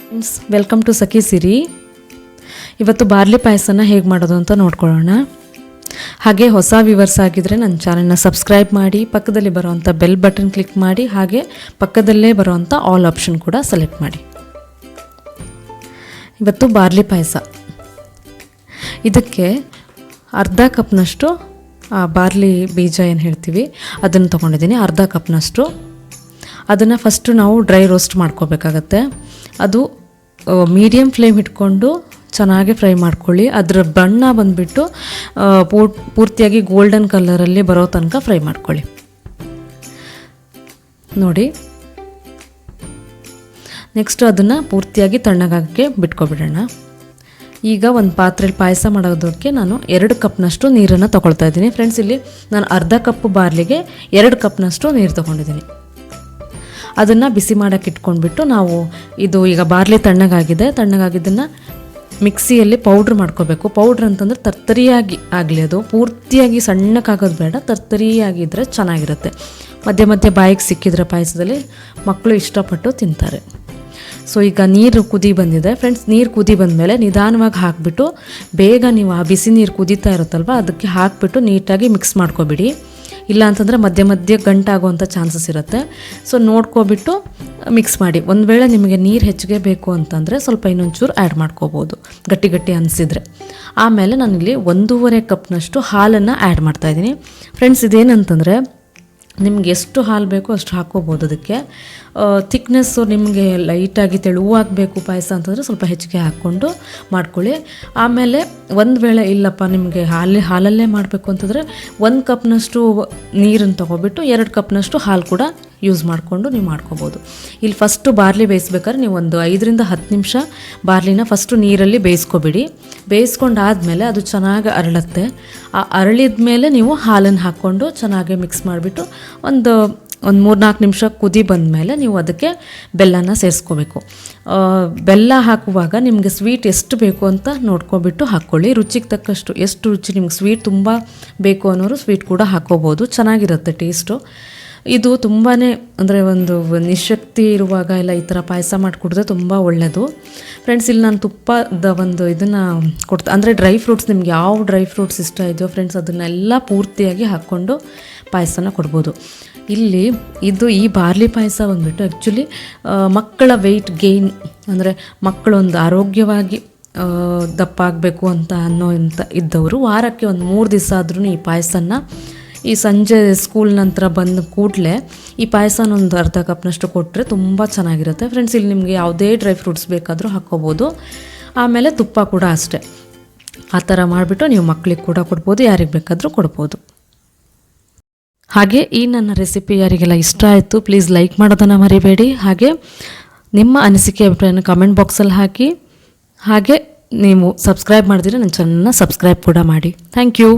Friends, welcome to ಸಖಿ ಸಿರಿ. ಇವತ್ತು barley ಪಾಯಸನ ಹೇಗೆ ಮಾಡೋದು ಅಂತ ನೋಡ್ಕೊಳ್ಳೋಣ. ಹಾಗೆ ಹೊಸ ವ್ಯೂವರ್ಸ್ ಆಗಿದ್ದರೆ ನನ್ನ ಚಾನಲ್ನ ಸಬ್ಸ್ಕ್ರೈಬ್ ಮಾಡಿ, ಪಕ್ಕದಲ್ಲಿ ಬರೋವಂಥ ಬೆಲ್ ಬಟನ್ ಕ್ಲಿಕ್ ಮಾಡಿ, ಹಾಗೆ ಪಕ್ಕದಲ್ಲೇ ಬರೋವಂಥ ಆಲ್ ಆಪ್ಷನ್ ಕೂಡ ಸೆಲೆಕ್ಟ್ ಮಾಡಿ. ಇವತ್ತು ಬಾರ್ಲಿ ಪಾಯಸ. ಇದಕ್ಕೆ ಅರ್ಧ ಕಪ್ನಷ್ಟು ಬಾರ್ಲಿ ಬೀಜ ಏನು ಹೇಳ್ತೀವಿ ಅದನ್ನು ತೊಗೊಂಡಿದ್ದೀನಿ. ಅರ್ಧ ಕಪ್ನಷ್ಟು ಅದನ್ನು ಫಸ್ಟು ನಾವು ಡ್ರೈ ರೋಸ್ಟ್ ಮಾಡ್ಕೋಬೇಕಾಗತ್ತೆ. ಅದು ಮೀಡಿಯಮ್ ಫ್ಲೇಮ್ ಇಟ್ಕೊಂಡು ಚೆನ್ನಾಗಿ ಫ್ರೈ ಮಾಡ್ಕೊಳ್ಳಿ. ಅದರ ಬಣ್ಣ ಬಂದುಬಿಟ್ಟು ಪೂರ್ತಿಯಾಗಿ ಗೋಲ್ಡನ್ ಕಲರಲ್ಲಿ ಬರೋ ತನಕ ಫ್ರೈ ಮಾಡ್ಕೊಳ್ಳಿ. ನೋಡಿ, ನೆಕ್ಸ್ಟು ಅದನ್ನು ಪೂರ್ತಿಯಾಗಿ ತಣ್ಣಗಾಗಕ್ಕೆ ಬಿಟ್ಕೊಬಿಡೋಣ. ಈಗ ಒಂದು ಪಾತ್ರೆಯಲ್ಲಿ ಪಾಯಸ ಮಾಡೋದಕ್ಕೆ ನಾನು 2 ಕಪ್ನಷ್ಟು ನೀರನ್ನು ತೊಗೊಳ್ತಾ ಇದ್ದೀನಿ. ಫ್ರೆಂಡ್ಸ್, ಇಲ್ಲಿ ನಾನು ಅರ್ಧ ಕಪ್ ಬಾರ್ಲಿಗೆ 2 ಕಪ್ನಷ್ಟು ನೀರು ತೊಗೊಂಡಿದ್ದೀನಿ. ಅದನ್ನು ಬಿಸಿ ಮಾಡೋಕ್ಕೆ ಇಟ್ಕೊಂಡ್ಬಿಟ್ಟು ನಾವು ಇದು ಈಗ ಬಾರ್ಲಿ ತಣ್ಣಗಾಗಿದ್ದನ್ನು ಮಿಕ್ಸಿಯಲ್ಲಿ ಪೌಡ್ರ್ ಮಾಡ್ಕೋಬೇಕು. ಪೌಡ್ರ್ ಅಂತಂದರೆ ತರ್ತರಿಯಾಗಿ ಆಗಲಿ, ಅದು ಪೂರ್ತಿಯಾಗಿ ಸಣ್ಣಕ್ಕಾಗೋದು ಬೇಡ, ತರ್ತರಿಯಾಗಿದ್ದರೆ ಚೆನ್ನಾಗಿರುತ್ತೆ. ಮಧ್ಯೆ ಮಧ್ಯೆ ಬಾಯಿಗೆ ಸಿಕ್ಕಿದ್ರೆ ಪಾಯಸದಲ್ಲಿ ಮಕ್ಕಳು ಇಷ್ಟಪಟ್ಟು ತಿಂತಾರೆ. ಸೊ ಈಗ ನೀರು ಕುದಿ ಬಂದಿದೆ ಫ್ರೆಂಡ್ಸ್. ನೀರು ಕುದಿ ಬಂದಮೇಲೆ ನಿಧಾನವಾಗಿ ಹಾಕಿಬಿಟ್ಟು ಬೇಗ ನೀವು ಆ ಬಿಸಿ ನೀರು ಕುದೀತಾ ಇರುತ್ತಲ್ವ ಅದಕ್ಕೆ ಹಾಕಿಬಿಟ್ಟು ನೀಟಾಗಿ ಮಿಕ್ಸ್ ಮಾಡ್ಕೊಬಿಡಿ. ಇಲ್ಲ ಅಂತಂದರೆ ಮಧ್ಯೆ ಮಧ್ಯೆ ಗಂಟಾಗುವಂಥ ಚಾನ್ಸಸ್ ಇರುತ್ತೆ. ಸೊ ನೋಡ್ಕೊಬಿಟ್ಟು ಮಿಕ್ಸ್ ಮಾಡಿ. ಒಂದು ವೇಳೆ ನಿಮಗೆ ನೀರು ಹೆಚ್ಚಿಗೆ ಬೇಕು ಅಂತಂದರೆ ಸ್ವಲ್ಪ ಇನ್ನೊಂಚೂರು ಆ್ಯಡ್ ಮಾಡ್ಕೋಬೋದು, ಗಟ್ಟಿ ಅನಿಸಿದರೆ. ಆಮೇಲೆ ನಾನಿಲ್ಲಿ 1.5 ಕಪ್ನಷ್ಟು ಹಾಲನ್ನು ಆ್ಯಡ್ ಮಾಡ್ತಾಯಿದ್ದೀನಿ. ಫ್ರೆಂಡ್ಸ್, ಇದೇನಂತಂದರೆ ನಿಮ್ಗೆ ಎಷ್ಟು ಹಾಲು ಬೇಕೋ ಅಷ್ಟು ಹಾಕ್ಕೋಬೋದು. ಅದಕ್ಕೆ ಥಿಕ್ನೆಸ್ಸು ನಿಮಗೆ ಲೈಟಾಗಿ ತೆಳುವಾಗಬೇಕು ಪಾಯಸ ಅಂತಂದರೆ ಸ್ವಲ್ಪ ಹೆಚ್ಚಿಗೆ ಹಾಕ್ಕೊಂಡು ಮಾಡ್ಕೊಳ್ಳಿ. ಆಮೇಲೆ ಒಂದು ವೇಳೆ ಇಲ್ಲಪ್ಪ ನಿಮಗೆ ಹಾಲಲ್ಲೇ ಮಾಡಬೇಕು ಅಂತಂದರೆ 1 ಕಪ್ನಷ್ಟು ನೀರನ್ನು ತೊಗೊಬಿಟ್ಟು 2 ಕಪ್ನಷ್ಟು ಹಾಲು ಕೂಡ ಯೂಸ್ ಮಾಡಿಕೊಂಡು ನೀವು ಮಾಡ್ಕೋಬೋದು. ಇಲ್ಲಿ ಫಸ್ಟು ಬಾರ್ಲಿ ಬೇಯಿಸ್ಬೇಕಾದ್ರೆ ನೀವು ಒಂದು 5ರಿಂದ 10 ನಿಮಿಷ ಬಾರ್ಲಿನ ಫಸ್ಟು ನೀರಲ್ಲಿ ಬೇಯಿಸ್ಕೊಬಿಡಿ. ಬೇಯಿಸ್ಕೊಂಡಾದಮೇಲೆ ಅದು ಚೆನ್ನಾಗಿ ಅರಳುತ್ತೆ. ಆ ಅರಳಿದ ಮೇಲೆ ನೀವು ಹಾಲನ್ನು ಹಾಕ್ಕೊಂಡು ಚೆನ್ನಾಗಿ ಮಿಕ್ಸ್ ಮಾಡಿಬಿಟ್ಟು ಒಂದು 3-4 ನಿಮಿಷ ಕುದಿ ಬಂದಮೇಲೆ ನೀವು ಅದಕ್ಕೆ ಬೆಲ್ಲನ ಸೇರಿಸ್ಕೋಬೇಕು. ಬೆಲ್ಲ ಹಾಕುವಾಗ ನಿಮಗೆ ಸ್ವೀಟ್ ಎಷ್ಟು ಬೇಕು ಅಂತ ನೋಡ್ಕೊಬಿಟ್ಟು ಹಾಕ್ಕೊಳ್ಳಿ. ರುಚಿಗೆ ತಕ್ಕಷ್ಟು ಎಷ್ಟು ರುಚಿ ನಿಮ್ಗೆ ಸ್ವೀಟ್ ತುಂಬ ಬೇಕು ಅನ್ನೋರು ಸ್ವೀಟ್ ಕೂಡ ಹಾಕ್ಕೋಬೋದು, ಚೆನ್ನಾಗಿರುತ್ತೆ ಟೇಸ್ಟು. ಇದು ತುಂಬಾ ಅಂದರೆ ಒಂದು ನಿಶಕ್ತಿ ಇರುವಾಗ ಎಲ್ಲ ಈ ಥರ ಪಾಯಸ ಮಾಡಿಕೊಡಿದ್ರೆ ತುಂಬ ಒಳ್ಳೆಯದು. ಫ್ರೆಂಡ್ಸ್, ಇಲ್ಲಿ ನಾನು ತುಪ್ಪದ ಒಂದು ಇದನ್ನು ಅಂದರೆ ಡ್ರೈ ಫ್ರೂಟ್ಸ್, ನಿಮ್ಗೆ ಯಾವ ಡ್ರೈ ಫ್ರೂಟ್ಸ್ ಇಷ್ಟ ಇದೆಯೋ ಫ್ರೆಂಡ್ಸ್ ಅದನ್ನೆಲ್ಲ ಪೂರ್ತಿಯಾಗಿ ಹಾಕ್ಕೊಂಡು ಪಾಯಸನ ಕೊಡ್ಬೋದು. ಇಲ್ಲಿ ಈ ಬಾರ್ಲಿ ಪಾಯಸ ಬಂದುಬಿಟ್ಟು ಆ್ಯಕ್ಚುಲಿ ಮಕ್ಕಳ ವೆಯ್ಟ್ ಗೇಯ್ನ್ ಅಂದರೆ ಮಕ್ಕಳೊಂದು ಆರೋಗ್ಯವಾಗಿ ದಪ್ಪ ಆಗಬೇಕು ಅಂತ ಇದ್ದವರು ವಾರಕ್ಕೆ ಒಂದು 3 ದಿವಸ ಆದ್ರೂ ಈ ಪಾಯಸನ ಈ ಸಂಜೆ ಸ್ಕೂಲ್ ನಂತರ ಬಂದ ಕೂಡಲೇ ಈ ಪಾಯಸನ ಒಂದು ಅರ್ಧ ಕಪ್ನಷ್ಟು ಕೊಟ್ಟರೆ ತುಂಬ ಚೆನ್ನಾಗಿರುತ್ತೆ. ಫ್ರೆಂಡ್ಸ್, ಇಲ್ಲಿ ನಿಮಗೆ ಯಾವುದೇ ಡ್ರೈ ಫ್ರೂಟ್ಸ್ ಬೇಕಾದರೂ ಹಾಕ್ಕೋಬೋದು. ಆಮೇಲೆ ತುಪ್ಪ ಕೂಡ ಅಷ್ಟೇ. ಆ ಥರ ಮಾಡಿಬಿಟ್ಟು ನೀವು ಮಕ್ಕಳಿಗೆ ಕೂಡ ಕೊಡ್ಬೋದು, ಯಾರಿಗೆ ಬೇಕಾದರೂ ಕೊಡ್ಬೋದು. ಹಾಗೆ ಈ ನನ್ನ ರೆಸಿಪಿ ಯಾರಿಗೆಲ್ಲ ಇಷ್ಟ ಆಯಿತು ಪ್ಲೀಸ್ ಲೈಕ್ ಮಾಡೋದನ್ನು ಮರಿಬೇಡಿ. ಹಾಗೆ ನಿಮ್ಮ ಅನಿಸಿಕೆ ಅಭಿಪ್ರಾಯನ ಕಮೆಂಟ್ ಬಾಕ್ಸಲ್ಲಿ ಹಾಕಿ. ಹಾಗೆ ನೀವು ಸಬ್ಸ್ಕ್ರೈಬ್ ಮಾಡಿದ್ರೆ ನನ್ನ ಚಾನಲ್ನ ಸಬ್ಸ್ಕ್ರೈಬ್ ಕೂಡ ಮಾಡಿ. Thank you.